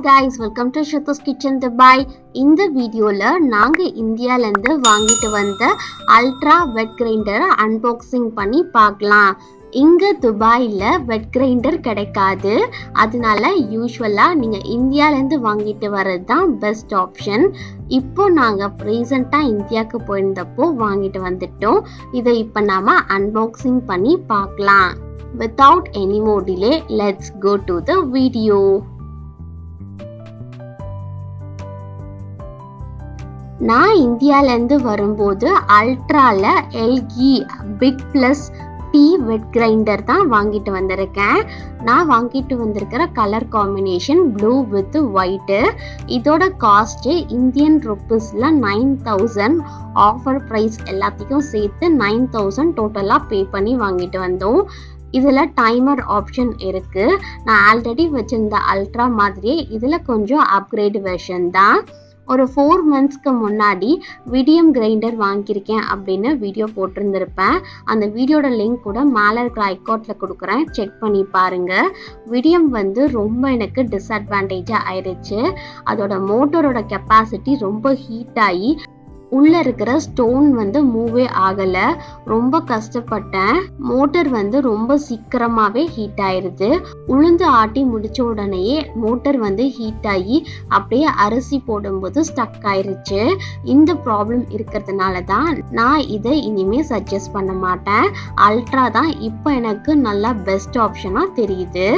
guys, welcome to Shruthus Kitchen Dubai. இந்த வீடியோல நாங்க இந்தியால இருந்து வாங்கிட்டு வந்த அல்ட்ரா வெட் கிரைண்டர் அன்பாக்சிங் பண்ணி பார்க்கலாம். இங்க துபாயில வெட் கிரைண்டர் கிடைக்காது. அதனால யூசுவலா நீங்க இந்தியால இருந்து வாங்கிட்டு வர்றது தான் பெஸ்ட் ஆப்ஷன். இப்போ நாங்க ரீசெண்டா இந்தியாவுக்கு போயிருந்தப்போ வாங்கிட்டு வந்துட்டோம். இதை இப்போ நாம அன்பாக்சிங் பண்ணி பார்க்கலாம். Without any more delay, let's go to the video. நான் இந்தியால இருந்து வரும்போது அல்ட்ரால LG big plus T wet grinder தான் வாங்கிட்டு வந்திருக்கேன். நான் வாங்கிட்டு வந்திருக்கிற colour combination blue with white. இதோட காஸ்ட் இந்தியன் ருப்பீஸ்ல 9000, ஆஃபர் ப்ரைஸ் எல்லாத்தையும் சேர்த்து 9000 டோட்டலாக பே பண்ணி வாங்கிட்டு வந்தோம். இதில் டைமர் ஆப்ஷன் இருக்கு. நான் ஆல்ரெடி வச்சிருந்த அல்ட்ரா மாதிரியே இதில் கொஞ்சம் அப்கிரேட் வெர்ஷன் தான். ஒரு 4 monthsக்கு முன்னாடி விடியம் கிரைண்டர் வாங்கியிருக்கேன் அப்படின்னு வீடியோ போட்டிருந்திருப்பேன். அந்த வீடியோட லிங்க் கூட மேலே இருக்கிற ஐகார்ட்ல கொடுக்குறேன், செக் பண்ணி பாருங்க. விடியம் ரொம்ப எனக்கு டிஸ்அட்வான்டேஜாக ஆயிடுச்சு. அதோட மோட்டரோட கெப்பாசிட்டி ரொம்ப ஹீட் ஆகி உள்ள இருக்கிற ஸ்டோன் மூவே ஆகல. ரொம்ப கஷ்டப்பட்டேன். மோட்டர் ரொம்ப சீக்கிரமாவே ஹீட் ஆயிருது. உளுந்து ஆட்டி முடிச்ச உடனேயே மோட்டர் ஹீட் ஆகி அப்படியே அரிசி போடும்போது ஸ்டக் ஆயிருச்சு. இந்த ப்ராப்ளம் இருக்கிறதுனால தான் நான் இதை இனிமே சஜஸ்ட் பண்ண மாட்டேன். அல்ட்ரா தான் இப்போ எனக்கு நல்லா பெஸ்ட் ஆப்ஷனா தெரியுது.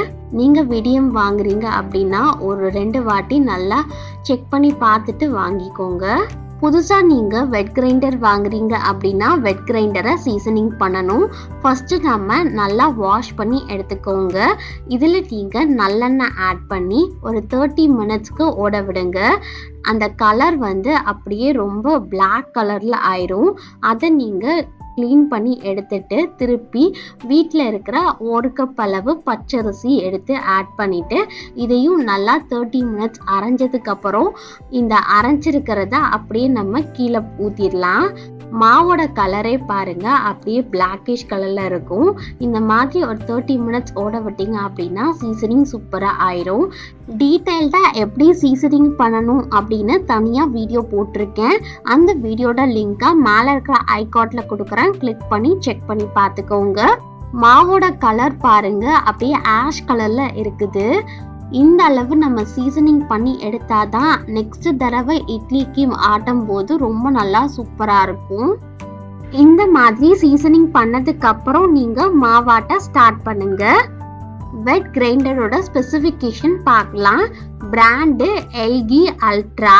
நீங்க விடியம் வாங்குறீங்க அப்படின்னா ஒரு 2 வாட்டி நல்லா செக் பண்ணி பார்த்துட்டு வாங்கிக்கோங்க. புதுசா நீங்க வெட் கிரைண்டர் வாங்குறீங்க அப்படின்னா வெட் கிரைண்டரை சீசனிங் பண்ணணும். ஃபர்ஸ்ட் நம்ம நல்லா வாஷ் பண்ணி எடுத்துக்கோங்க. இதுல நீங்க நல்லெண்ணெய் ஆட் பண்ணி ஒரு 30 minutesக்கு ஓட விடுங்க. அந்த கலர் அப்படியே ரொம்ப பிளாக் கலர்ல ஆயிரும். அதை நீங்க க்ளீன் பண்ணி எடுத்துட்டு திருப்பி வீட்டில் இருக்கிற 1 கப் அளவு பச்சரிசி எடுத்து ஆட் பண்ணிட்டு இதையும் நல்லா 30 minutes அரைஞ்சதுக்கு அப்புறம் இந்த அரைஞ்சிருக்கிறத அப்படியே நம்ம கீழே ஊத்திடலாம். மாவோட கலரே பாருங்க, அப்படியே பிளாக்கிஷ் கலர்ல இருக்கும். இந்த மாதிரி ஒரு 30 minutes ஓட விட்டீங்க அப்படின்னா சீசனிங் சூப்பரா ஆயிரும். டீடைல்டா எப்படி சீசனிங் பண்ணணும் அப்படின்னு தனியா வீடியோ போட்டிருக்கேன். அந்த வீடியோட லிங்கை மேல இருக்கிற ஐகார்ட்ல கொடுக்குறேன், கிளிக் பண்ணி செக் பண்ணி பார்த்துக்கோங்க. மாவோட கலர் பாருங்க, அப்படியே ஆஷ் கலர்ல இருக்குது. இந்த அளவு நம்ம சீசனிங் பண்ணி எடுத்தாதான் நெக்ஸ்ட் தடவை இட்லிக்கு ஆட்டும் போது ரொம்ப நல்லா சூப்பரா இருக்கும். இந்த மாதிரி சீசனிங் பண்ணதுக்கு அப்புறம் நீங்க மாவாட்ட ஸ்டார்ட் பண்ணுங்க. வெட் கிரைண்டரோட ஸ்பெசிஃபிகேஷன் பார்க்கலாம். Brand LG ultra,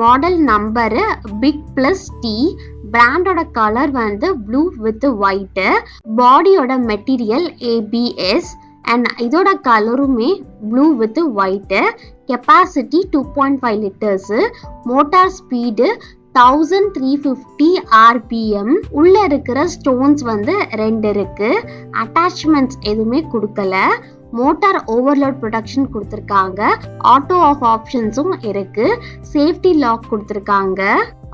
model number big plus T, பிராண்டோட கலர் ப்ளூ வித் ஒயிட், பாடியோட மெட்டீரியல் ஏபிஎஸ் அண்ட் இதோட கலருமே ப்ளூ வித் ஒயிட், capacity 2.5 liters, motor speed 1350 RPM. உள்ள இருக்கிற ஸ்டோன்ஸ் 2 இருக்கு. அட்டாச்மெண்ட்ஸ் எதுவுமே கொடுக்கல. மோட்டார் ஓவர்லோட் ப்ரொடக்ஷன் கொடுத்துருக்காங்க. ஆட்டோ ஆஃப் ஆப்ஷன்ஸும் இருக்கு. சேஃப்டி லாக் கொடுத்துருக்காங்க.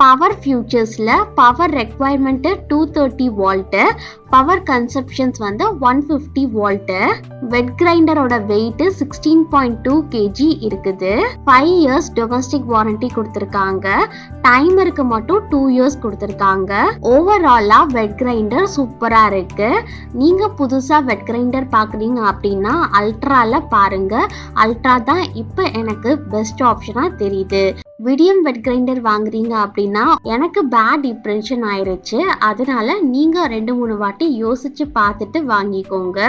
பவர் ஃபியூச்சர்ஸ்ல power requirement 230 volt, power consumptions 150 volt. Wet கிரைண்டரோட வெயிட் 16.2 kg இருக்குது. 5 years டொமஸ்டிக் வாரண்டி கொடுத்துருக்காங்க. டைமருக்கு மட்டும் 2 years கொடுத்துருக்காங்க. ஓவராலா வெட் கிரைண்டர் சூப்பரா இருக்கு. நீங்க புதுசா வெட் கிரைண்டர் பாக்குறீங்க அப்படின்னா அல்ட்ரால பாருங்க. அல்ட்ரா தான் இப்போ எனக்கு பெஸ்ட் ஆப்ஷனா தெரியுது. விடியம் வெட் கிரைண்டர் வாங்குறீங்க அப்படின்னா எனக்கு பேட் இம்ப்ரெஷன் ஆயிருச்சு. அதனால நீங்க 2-3 வாட்டி யோசிச்சு பார்த்துட்டு வாங்கிக்கோங்க.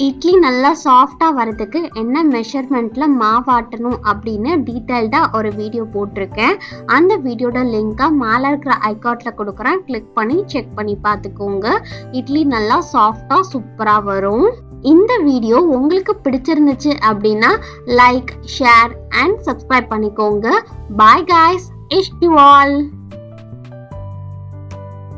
இட்லி நல்லா சாஃப்டா வரதுக்கு என்ன மெஷர்மெண்ட்ல மாவாட்டணும் அப்படின்னு டீடைல்டா ஒரு வீடியோ போட்டிருக்கேன். அந்த வீடியோட லிங்கை மேல இருக்கிற ஐகார்ட்ல கொடுக்குறேன், கிளிக் பண்ணி செக் பண்ணி பார்த்துக்கோங்க. இட்லி நல்லா சாஃப்டா சூப்பரா வரும். இந்த வீடியோ உங்களுக்கு பிடிச்சிருந்துச்சு அப்படின்னா லைக், ஷேர் அண்ட் சப்ஸ்கிரைப் பண்ணிக்கோங்க. பாய் guys, ish you all.